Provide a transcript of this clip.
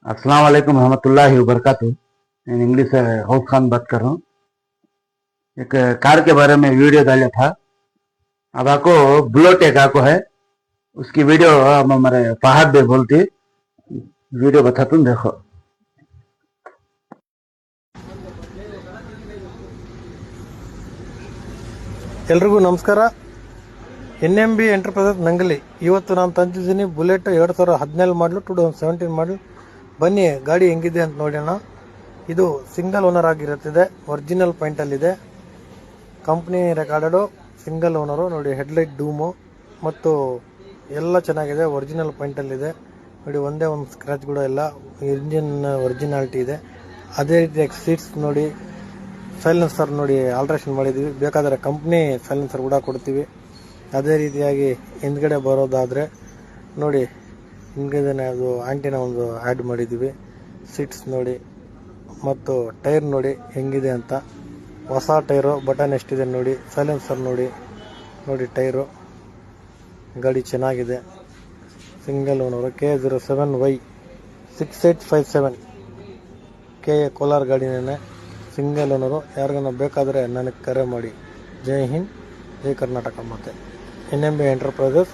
अस्सलाम वालेकुम रहमतुल्लाहि व बरकातहू। मैं इंग्लिश से हौस खान बात कर रहा हूँ। एक कार के बारे में वीडियो डाला था। अब आपको बुलेट एक आपको है, उसकी वीडियो हम हमारे फहद भाई बोलती वीडियो बता तुम देखो। ಎಲ್ರಿಗೂ ನಮಸ್ಕಾರ. NMB enterprises Nangali. ಇವತ್ತು ನಾನು ತಂದಿದ್ದೀನಿ ಬುಲೆಟ್ 2017 ಮಾಡಲು 2017 ಮಾಡಲ್. ಬನ್ನಿ ಗಾಡಿ ಹೆಂಗಿದೆ ಅಂತ ನೋಡೋಣ. ಇದು ಸಿಂಗಲ್ ಓನರ್ ಆಗಿರುತ್ತದೆ, ಒರಿಜಿನಲ್ ಪೈಂಟಲ್ಲಿದೆ, ಕಂಪ್ನಿ ರೆಕಾರ್ಡೆಡು, ಸಿಂಗಲ್ ಓನರು. ನೋಡಿ ಹೆಡ್ಲೈಟ್ ಡೂಮು ಮತ್ತು ಎಲ್ಲ ಚೆನ್ನಾಗಿದೆ, ಒರಿಜಿನಲ್ ಪೈಂಟಲ್ಲಿದೆ. ನೋಡಿ ಒಂದೇ ಒಂದು ಸ್ಕ್ರಾಚ್ ಕೂಡ ಇಲ್ಲ, ಇಂಜಿನ್ ಒರಿಜಿನಾಲಿಟಿ ಇದೆ. ಅದೇ ರೀತಿಯಾಗಿ ಸೀಟ್ಸ್ ನೋಡಿ, ಸೈಲೆನ್ಸರ್ ನೋಡಿ ಆಲ್ಟ್ರೇಷನ್ ಮಾಡಿದ್ದೀವಿ, ಬೇಕಾದರೆ ಕಂಪ್ನಿ ಸೈಲೆನ್ಸರ್ ಕೂಡ ಕೊಡ್ತೀವಿ. ಅದೇ ರೀತಿಯಾಗಿ ಹಿಂದ್ಗಡೆ ಬರೋದಾದರೆ ನೋಡಿ, ಹಿಂದ್ಗಡೆ ಅದು ಆಂಟಿನ ಒಂದು ಆ್ಯಡ್ ಮಾಡಿದ್ದೀವಿ. ಸೀಟ್ಸ್ ನೋಡಿ ಮತ್ತು ಟೈರ್ ನೋಡಿ ಹೆಂಗಿದೆ ಅಂತ, ಹೊಸ ಟೈರು, ಬಟನ್ ಎಷ್ಟಿದೆ ನೋಡಿ, ಸೈಲೆನ್ಸರ್ ನೋಡಿ, ನೋಡಿ ಟೈರು. ಗಾಡಿ ಚೆನ್ನಾಗಿದೆ, single owner, K07Y 6857 KA Kolar ಗಾಡಿನೇ, ಸಿಂಗಲ್ ಓನರು. ಯಾರಿಗಾನ ಬೇಕಾದರೆ ನನಗೆ ಕರೆ ಮಾಡಿ. ಜೈ ಹಿಂದ್, ಜೈ ಕರ್ನಾಟಕ. ಮತ್ತು NMB ಎಂಟರ್ಪ್ರೈಸಸ್